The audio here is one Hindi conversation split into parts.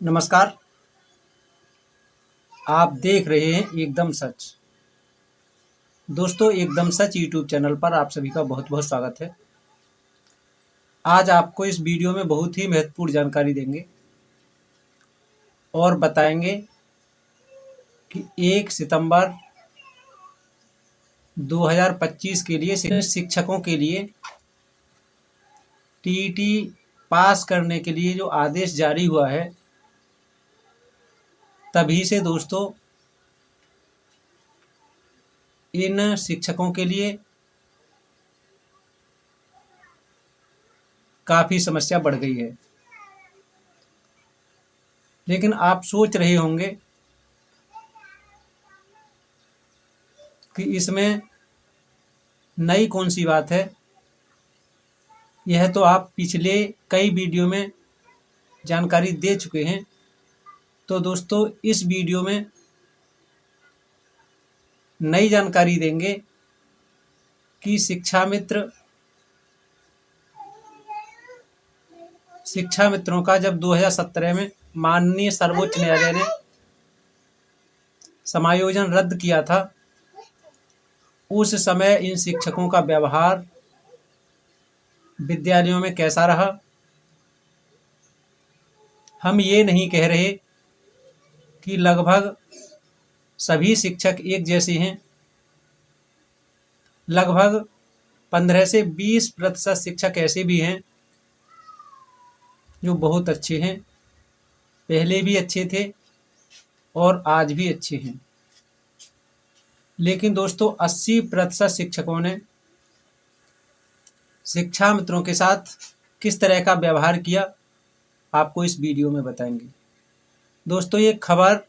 नमस्कार। आप देख रहे हैं एकदम सच। दोस्तों, एकदम सच यूट्यूब चैनल पर आप सभी का बहुत बहुत स्वागत है। आज आपको इस वीडियो में बहुत ही महत्वपूर्ण जानकारी देंगे और बताएंगे कि 1 सितंबर 2025 के लिए शिक्षकों के लिए टीईटी पास करने के लिए जो आदेश जारी हुआ है, तभी से दोस्तों इन शिक्षकों के लिए काफ़ी समस्या बढ़ गई है। लेकिन आप सोच रहे होंगे कि इसमें नई कौन सी बात है। यह तो आप पिछले कई वीडियो में जानकारी दे चुके हैं। तो दोस्तों, इस वीडियो में नई जानकारी देंगे कि शिक्षा मित्रों का जब 2017 में माननीय सर्वोच्च न्यायालय ने समायोजन रद्द किया था, उस समय इन शिक्षकों का व्यवहार विद्यालयों में कैसा रहा। हम ये नहीं कह रहे कि लगभग सभी शिक्षक एक जैसे हैं। लगभग 15 से 20% शिक्षक ऐसे भी हैं जो बहुत अच्छे हैं, पहले भी अच्छे थे और आज भी अच्छे हैं। लेकिन दोस्तों, 80% शिक्षकों ने शिक्षा मित्रों के साथ किस तरह का व्यवहार किया, आपको इस वीडियो में बताएंगे। दोस्तों, ये खबर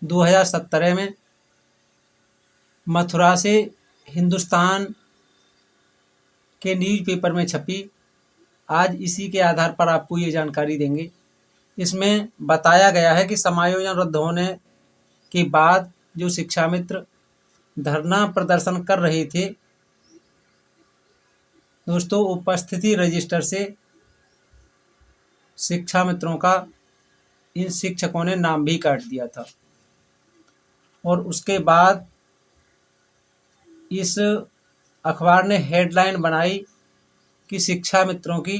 2017 में मथुरा से हिंदुस्तान के न्यूज़पेपर में छपी। आज इसी के आधार पर आपको ये जानकारी देंगे। इसमें बताया गया है कि समायोजन रद्द होने के बाद जो शिक्षा मित्र धरना प्रदर्शन कर रहे थे, दोस्तों, उपस्थिति रजिस्टर से शिक्षा मित्रों का इन शिक्षकों ने नाम भी काट दिया था। और उसके बाद इस अखबार ने हेडलाइन बनाई कि शिक्षा मित्रों की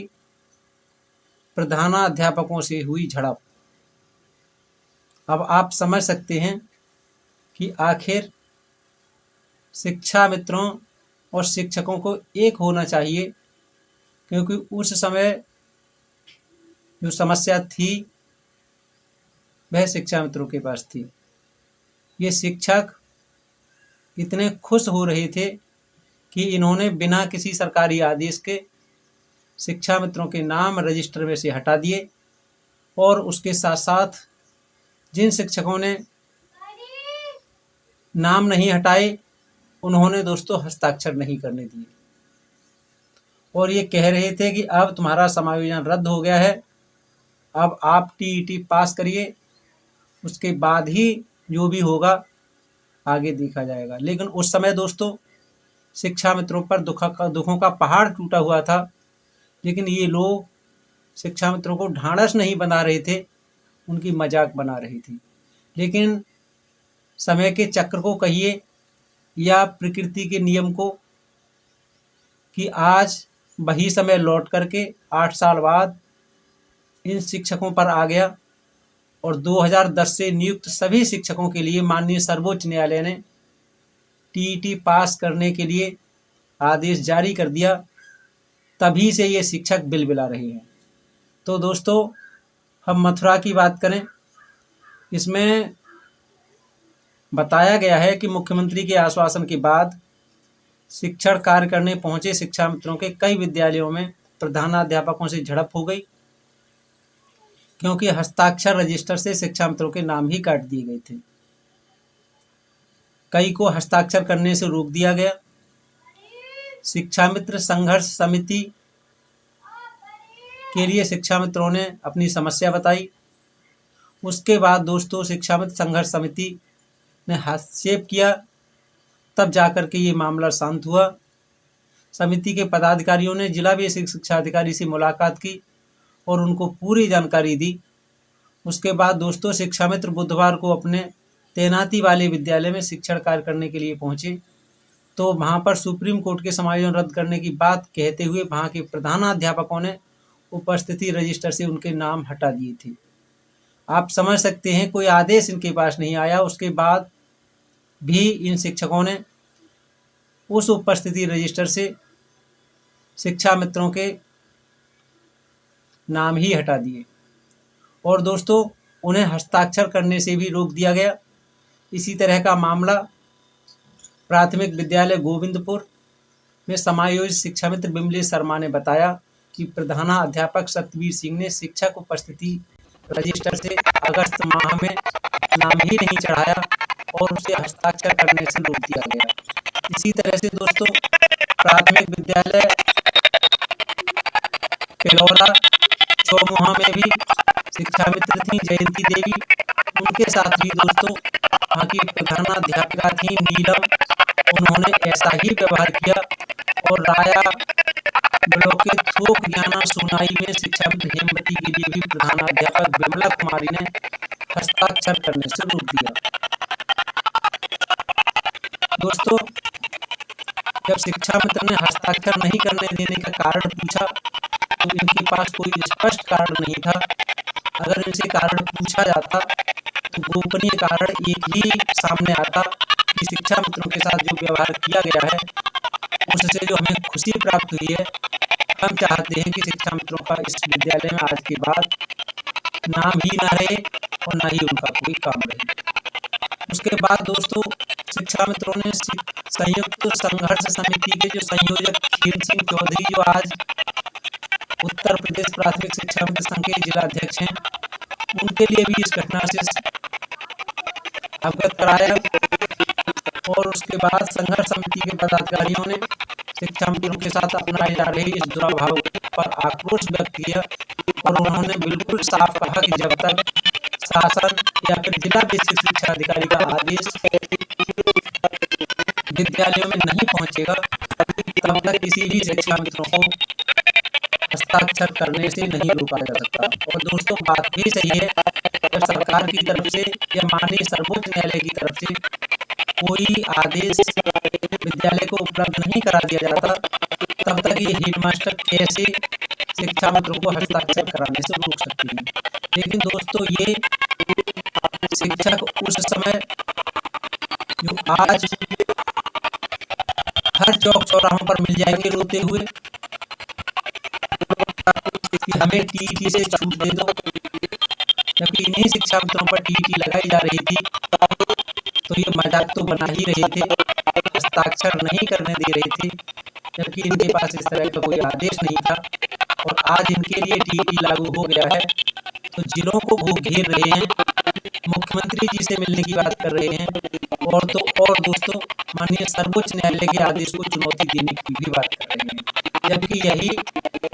प्रधानाध्यापकों से हुई झड़प। अब आप समझ सकते हैं कि आखिर शिक्षा मित्रों और शिक्षकों को एक होना चाहिए, क्योंकि उस समय जो समस्या थी वह शिक्षा मित्रों के पास थी। ये शिक्षक इतने खुश हो रहे थे कि इन्होंने बिना किसी सरकारी आदेश के शिक्षा मित्रों के नाम रजिस्टर में से हटा दिए। और उसके साथ साथ जिन शिक्षकों ने नाम नहीं हटाए, उन्होंने दोस्तों हस्ताक्षर नहीं करने दिए और ये कह रहे थे कि अब तुम्हारा समायोजन रद्द हो गया है, अब आप टीईटी पास करिए, उसके बाद ही जो भी होगा आगे देखा जाएगा। लेकिन उस समय दोस्तों शिक्षा मित्रों पर दुखों का पहाड़ टूटा हुआ था। लेकिन ये लोग शिक्षा मित्रों को ढांढस नहीं बना रहे थे, उनकी मजाक बना रही थी। लेकिन समय के चक्र को कहिए या प्रकृति के नियम को, कि आज वही समय लौट करके 8 साल बाद इन शिक्षकों पर आ गया और 2010 से नियुक्त सभी शिक्षकों के लिए माननीय सर्वोच्च न्यायालय ने टीईटी पास करने के लिए आदेश जारी कर दिया। तभी से ये शिक्षक बिलबिला रहे हैं। तो दोस्तों, हम मथुरा की बात करें, इसमें बताया गया है कि मुख्यमंत्री के आश्वासन के बाद शिक्षण कार्य करने पहुंचे शिक्षा मित्रों के कई विद्यालयों में प्रधानाध्यापकों से झड़प हो गई, क्योंकि हस्ताक्षर रजिस्टर से शिक्षा मित्रों के नाम ही काट दिए गए थे। कई को हस्ताक्षर करने से रोक दिया गया। शिक्षा मित्र संघर्ष समिति के लिए शिक्षा मित्रों ने अपनी समस्या बताई। उसके बाद दोस्तों शिक्षा मित्र संघर्ष समिति ने हस्तक्षेप किया, तब जाकर के ये मामला शांत हुआ। समिति के पदाधिकारियों ने जिला बेसिक शिक्षा अधिकारी से मुलाकात की और उनको पूरी जानकारी दी उसके बाद दोस्तों शिक्षा मित्र बुधवार को अपने तैनाती वाले विद्यालय में शिक्षण कार्य करने के लिए पहुंचे, तो वहां पर सुप्रीम कोर्ट के समायोजन रद्द करने की बात कहते हुए वहां के प्रधानाध्यापकों ने उपस्थिति रजिस्टर से उनके नाम हटा दिए थे। आप समझ सकते हैं, कोई आदेश इनके पास नहीं आया, उसके बाद भी इन शिक्षकों ने उस उपस्थिति रजिस्टर से शिक्षा मित्रों के नाम ही हटा दिए और दोस्तों उन्हें हस्ताक्षर करने से भी रोक दिया गया। इसी तरह का मामला प्राथमिक विद्यालय गोविंदपुर में समायोजित शिक्षा मित्र बिमलेश शर्मा ने बताया कि प्रधानाध्यापक सतवीर सिंह ने शिक्षक उपस्थिति रजिस्टर से अगस्त माह में नाम ही नहीं चढ़ाया और उसे हस्ताक्षर करने से रोक दिया गया। इसी तरह से दोस्तों प्राथमिक विद्यालय पेलौरा चौमुहा में भी शिक्षा मित्र थी जयंती देवी, उनके साथ भी दोस्तों वहाँ की प्रधानाध्यापिका थी नीलम, उन्होंने ऐसा ही व्यवहार किया और राया ब्लॉक के थोक ज्ञाना सोनाई में शिक्षा मित्र हेमवती के लिए भी प्रधानाध्यापक विमला कुमारी ने हस्ताक्षर करने से रोक दिया। दोस्तों जब शिक्षा मित्र ने हस्ताक्षर नहीं करने देने का कारण पूछा तो इनके पास कोई स्पष्ट कारण नहीं था। अगर इनसे कारण पूछा जाता तो गोपनीय कारण एक ही सामने आता कि शिक्षा मित्रों के साथ जो व्यवहार किया गया है उससे जो हमें खुशी प्राप्त हुई है, हम चाहते हैं कि शिक्षा मित्रों का इस विद्यालय में आज के बाद नाम ही ना रहे और ना ही उनका कोई काम रहे। उसके बाद दोस्तों शिक्षा मित्रों ने संयुक्त संघर्ष समिति के जो संयोजक खीर सिंह चौधरी, जो आज उत्तर प्रदेश प्राथमिक शिक्षा मित्र संघ के जिलाध्यक्ष हैं, उनके लिए भी इस घटना से अवगत कराया और उसके बाद संघर्ष समिति के पदाधिकारियों ने शिक्षा मित्रों के साथ अपनाए जा रहे इस दुर्भाव पर आक्रोश व्यक्त किया और उन्होंने बिल्कुल साफ कहा कि जब तक शासन या फिर जिला बेसिक शिक्षा अधिकारी का आदेश विद्यालयों में नहीं पहुंचेगा तब तक किसी भी शिक्षा मित्रों को हस्ताक्षर करने से नहीं रोका जा सकता। और दोस्तों बात भी सही है, जब सरकार की तरफ से या माननीय सर्वोच्च न्यायालय की तरफ से कोई आदेश विद्यालय को उपलब्ध नहीं करा दिया जाता तब तक ये हेडमास्टर कैसे शिक्षा मित्रों को हस्ताक्षर कराने से रोक सकते हैं। लेकिन दोस्तों ये शिक्षक उस समय जो आज हर चौक चौराहों पर मिल जाएंगे रोते हुए कि हमें टीईटी से छूट दे दो, जबकि इन्हीं शिक्षा मित्रों पर टीईटी लगाई जा रही थी तो ये मजाक तो बना ही रहे थे, हस्ताक्षर नहीं करने दे रहे थे, जबकि इनके पास इस तरह का कोई आदेश नहीं था और आज इनके लिए टीईटी लागू हो गया है तो जिलों को वो घेर रहे हैं, मुख्यमंत्री जी से मिलने की बात कर रहे हैं और तो और दोस्तों माननीय सर्वोच्च न्यायालय के आदेश को चुनौती देने की भी बात कर रहे हैं। जबकि यही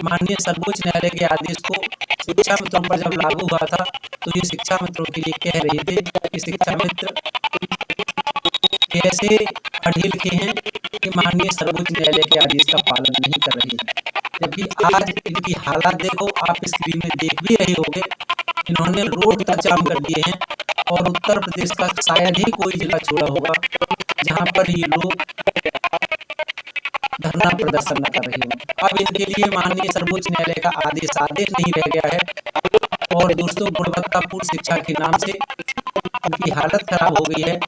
माननीय सर्वोच्च न्यायालय के आदेश को शिक्षा मित्रों पर जब लागू हुआ था तो ये शिक्षा मित्रों के लिए कह रहे थे कि शिक्षा मित्र कैसे पढ़े लिखे हैं कि माननीय सर्वोच्च न्यायालय के आदेश का पालन नहीं कर रहे हैं। जबकि आज इनकी हालात देखो, आप स्क्रीन में देख भी रहे होंगे, इन्होंने रोड तक जाम कर दिए हैं और उत्तर प्रदेश का शायद ही कोई जिला छोड़ा होगा जहां पर ये लोग धरना प्रदर्शन न कर रहे हो। अब इनके लिए माननीय सर्वोच्च न्यायालय का आदेश नहीं रह गया है और दोस्तों गुणवत्तापूर्ण शिक्षा के नाम से उनकी हालत खराब हो गई है।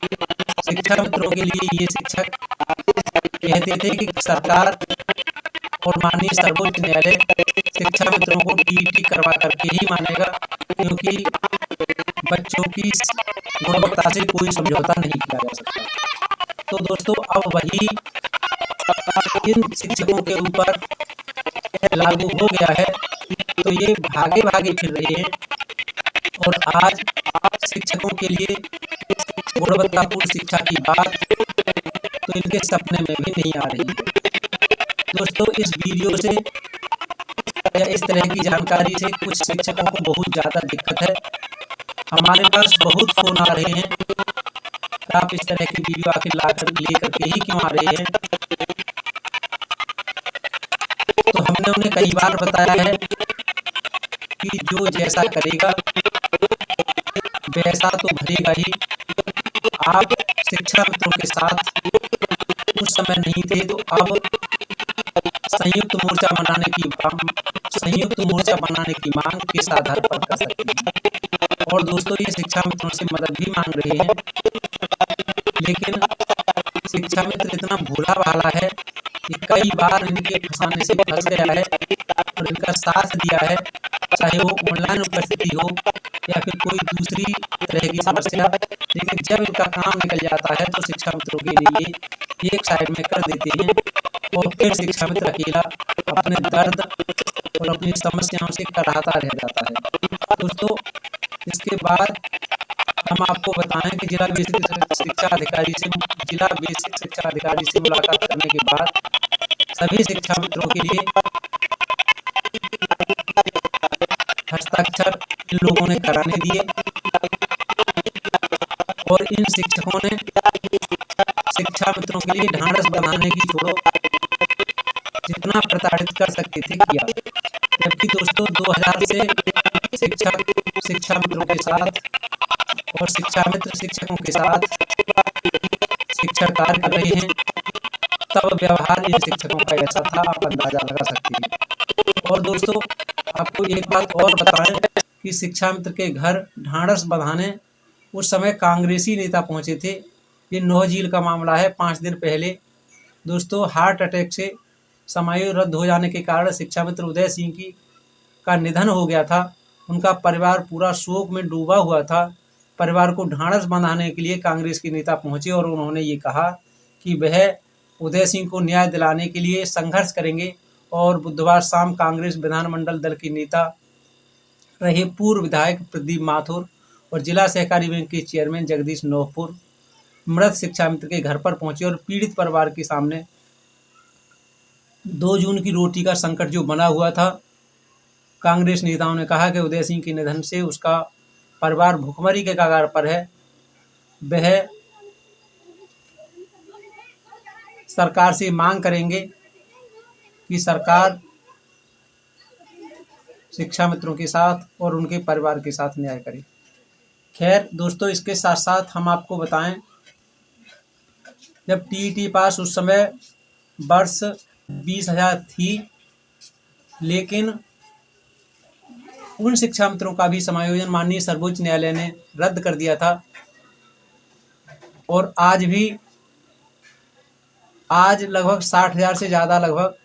शिक्षा मित्रों के लिए ये शिक्षक कहते थे कि सरकार और माननीय सर्वोच्च न्यायालय शिक्षा मित्रों को टीईटी करवा करके ही मानेगा, क्योंकि बच्चों की गुणवत्ता से कोई समझौता नहीं किया जा सकता। तो दोस्तों अब वही इन शिक्षकों के ऊपर लागू हो गया है तो ये भागे भागे फिर रहे हैं और आज शिक्षकों के लिए गुणवत्तापूर्ण शिक्षा की बात तो इनके सपने में भी नहीं आ रही। दोस्तों इस वीडियो से या इस तरह की जानकारी से कुछ शिक्षकों को बहुत ज़्यादा दिक्कत है। हमारे पास बहुत फोन आ रहे हैं, आप इस तरह की वीडियो आखिर लेकर के ही क्यों आ रहे हैं। तो हमने उन्हें कई बार बताया है कि जो जैसा करेगा मोर्चा तो भरेगा ही। आप शिक्षा मित्रों के साथ उस समय नहीं थे, तो अब संयुक्त मोर्चा बनाने की मांग किस आधार पर कर सकते हैं। और दोस्तों, ये शिक्षा मित्रों से मदद भी मांग रहे हैं, लेकिन शिक्षा मित्र इतना भोला भाला है कि कई बार इनके फंसाने से फंस गया है और इनका साथ दिया है, चाहे वो ऑनलाइन उपस्थिति हो या फिर कोई दूसरी तरह की समस्या। लेकिन जब इनका काम निकल जाता है तो शिक्षा मित्रों के लिए एक साइड में कर देते हैं और फिर शिक्षा मित्र अकेला अपने दर्द और अपनी समस्याओं से कराहता रह जाता है। दोस्तों, इसके बाद हम आपको बताएं कि जिला बेसिक शिक्षा अधिकारी से मुलाकात करने के बाद सभी शिक्षा मित्रों के लिए हस्ताक्षर इन लोगों ने कराने दिए और इन शिक्षकों ने शिक्षा मित्रों के लिए ढांढस बनाने की छोड़ो जितना प्रताड़ित कर सकते थे किया। जबकि दोस्तों 2000 से शिक्षा मित्रों के साथ और शिक्षा मित्र शिक्षकों के साथ शिक्षण कार्य कर रहे हैं, तब व्यवहार इन शिक्षकों का ऐसा था, आप अंदाजा लगा सकते हैं। और दोस्तों, आपको एक बात और बताएं कि शिक्षा मित्र के घर ढांढस बंधाने उस समय कांग्रेसी नेता पहुंचे थे। ये 9 झील का मामला है। 5 दिन पहले दोस्तों हार्ट अटैक से समारोह रद्द हो जाने के कारण शिक्षा मित्र उदय सिंह का निधन हो गया था। उनका परिवार पूरा शोक में डूबा हुआ था। परिवार को ढांढस बंधाने के लिए कांग्रेस के नेता पहुंचे और उन्होंने ये कहा कि वह उदय सिंह को न्याय दिलाने के लिए संघर्ष करेंगे। और बुधवार शाम कांग्रेस विधानमंडल दल के नेता रहे पूर्व विधायक प्रदीप माथुर और जिला सहकारी बैंक के चेयरमैन जगदीश नौहपुर मृत शिक्षा मित्र के घर पर पहुंचे और पीड़ित परिवार के सामने 2 जून की रोटी का संकट जो बना हुआ था, कांग्रेस नेताओं ने कहा कि उदय सिंह के निधन से उसका परिवार भुखमरी के कगार पर है। वह सरकार से मांग करेंगे कि सरकार शिक्षा मित्रों के साथ और उनके परिवार के साथ न्याय करे। खैर दोस्तों, इसके साथ साथ हम आपको बताएं, जब टीईटी पास उस समय वर्ष 20,000 थी, लेकिन उन शिक्षा मित्रों का भी समायोजन माननीय सर्वोच्च न्यायालय ने रद्द कर दिया था। और आज लगभग 60,000 से ज़्यादा लगभग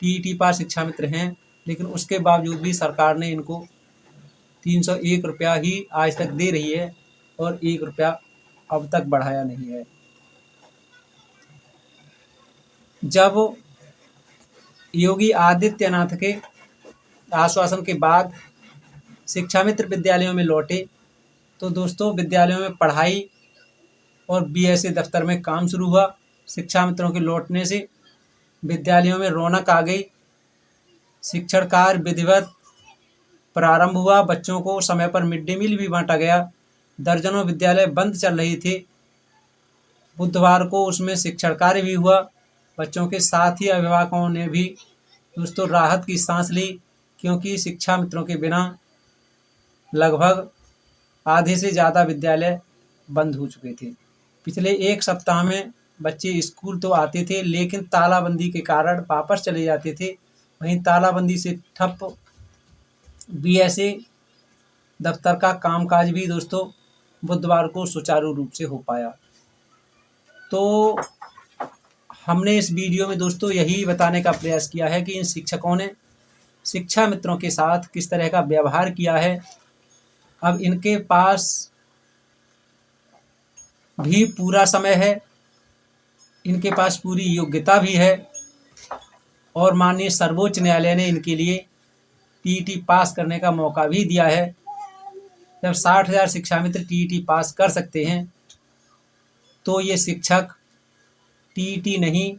टीईटी पास शिक्षा मित्र हैं, लेकिन उसके बावजूद भी सरकार ने इनको 301 रुपया ही आज तक दे रही है और 1 रुपया अब तक बढ़ाया नहीं है। जब योगी आदित्यनाथ के आश्वासन के बाद शिक्षा मित्र विद्यालयों में लौटे, तो दोस्तों विद्यालयों में पढ़ाई और बीएसए दफ्तर में काम शुरू हुआ। शिक्षा मित्रों के लौटने से विद्यालयों में रौनक आ गई। शिक्षण कार्य विधिवत प्रारंभ हुआ। बच्चों को समय पर मिड डे मील भी बांटा गया। दर्जनों विद्यालय बंद चल रहे थे। बुधवार को उसमें शिक्षण कार्य भी हुआ। बच्चों के साथ ही अभिभावकों ने भी दोस्तों राहत की सांस ली, क्योंकि शिक्षा मित्रों के बिना लगभग आधे से ज़्यादा विद्यालय बंद हो चुके थे। पिछले 1 सप्ताह में बच्चे स्कूल तो आते थे, लेकिन तालाबंदी के कारण वापस चले जाते थे। वहीं तालाबंदी से ठप बीएसए दफ्तर का कामकाज भी दोस्तों बुधवार को सुचारू रूप से हो पाया। तो हमने इस वीडियो में दोस्तों यही बताने का प्रयास किया है कि इन शिक्षकों ने शिक्षा मित्रों के साथ किस तरह का व्यवहार किया है। अब इनके पास भी पूरा समय है, इनके पास पूरी योग्यता भी है और माननीय सर्वोच्च न्यायालय ने इनके लिए टीईटी पास करने का मौका भी दिया है। जब 60,000 शिक्षा मित्र टीईटी पास कर सकते हैं, तो ये शिक्षक टीईटी नहीं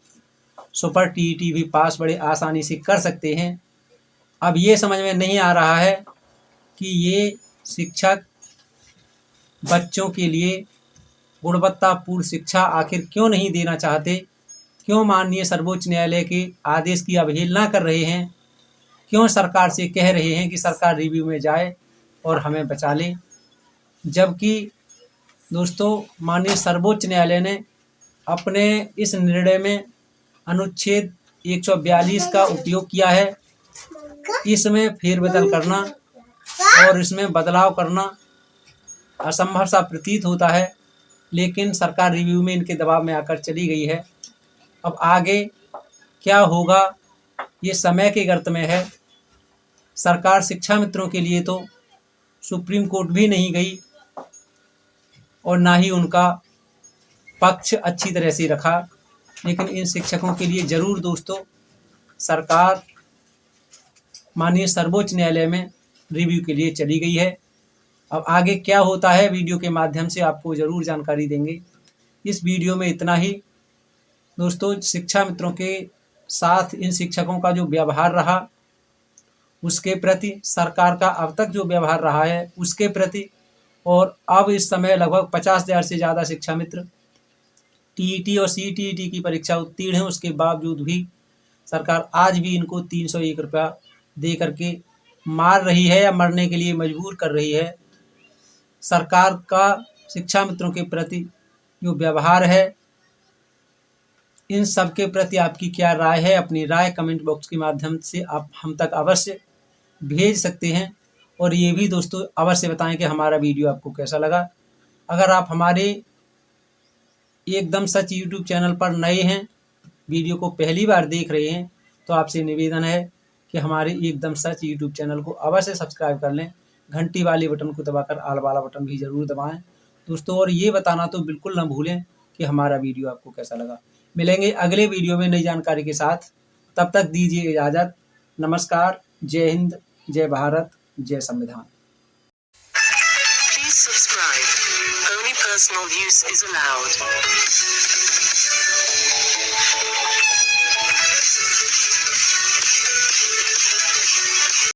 सुपर टीईटी भी पास बड़े आसानी से कर सकते हैं। अब ये समझ में नहीं आ रहा है कि ये शिक्षक बच्चों के लिए गुणवत्तापूर्ण शिक्षा आखिर क्यों नहीं देना चाहते, क्यों माननीय सर्वोच्च न्यायालय के आदेश की अवहेलना कर रहे हैं, क्यों सरकार से कह रहे हैं कि सरकार रिव्यू में जाए और हमें बचा ले। जबकि दोस्तों माननीय सर्वोच्च न्यायालय ने अपने इस निर्णय में अनुच्छेद 142 का उपयोग किया है। इसमें फेरबदल करना और इसमें बदलाव करना असंभव सा प्रतीत होता है, लेकिन सरकार रिव्यू में इनके दबाव में आकर चली गई है। अब आगे क्या होगा ये समय के गर्त में है। सरकार शिक्षा मित्रों के लिए तो सुप्रीम कोर्ट भी नहीं गई और ना ही उनका पक्ष अच्छी तरह से रखा, लेकिन इन शिक्षकों के लिए जरूर दोस्तों सरकार माननीय सर्वोच्च न्यायालय में रिव्यू के लिए चली गई है। अब आगे क्या होता है वीडियो के माध्यम से आपको ज़रूर जानकारी देंगे। इस वीडियो में इतना ही दोस्तों। शिक्षा मित्रों के साथ इन शिक्षकों का जो व्यवहार रहा उसके प्रति, सरकार का अब तक जो व्यवहार रहा है उसके प्रति, और अब इस समय लगभग 50,000 से ज़्यादा शिक्षा मित्र टीईटी और सीटीईटी की परीक्षा उत्तीर्ण हैं, उसके बावजूद भी सरकार आज भी इनको 301 रुपया दे करके मार रही है या मरने के लिए मजबूर कर रही है। सरकार का शिक्षा मित्रों के प्रति जो व्यवहार है, इन सब के प्रति आपकी क्या राय है? अपनी राय कमेंट बॉक्स के माध्यम से आप हम तक अवश्य भेज सकते हैं। और ये भी दोस्तों अवश्य बताएं कि हमारा वीडियो आपको कैसा लगा। अगर आप हमारे एकदम सच यूट्यूब चैनल पर नए हैं, वीडियो को पहली बार देख रहे हैं, तो आपसे निवेदन है कि हमारे एकदम सच यूट्यूब चैनल को अवश्य सब्सक्राइब कर लें। घंटी वाले बटन को दबाकर ऑल वाला बटन भी ज़रूर दबाएं दोस्तों। और ये बताना तो बिल्कुल ना भूलें कि हमारा वीडियो आपको कैसा लगा। मिलेंगे अगले वीडियो में नई जानकारी के साथ, तब तक दीजिए इजाज़त। नमस्कार, जय हिंद, जय भारत, जय संविधान। Please subscribe. Only personal use is allowed.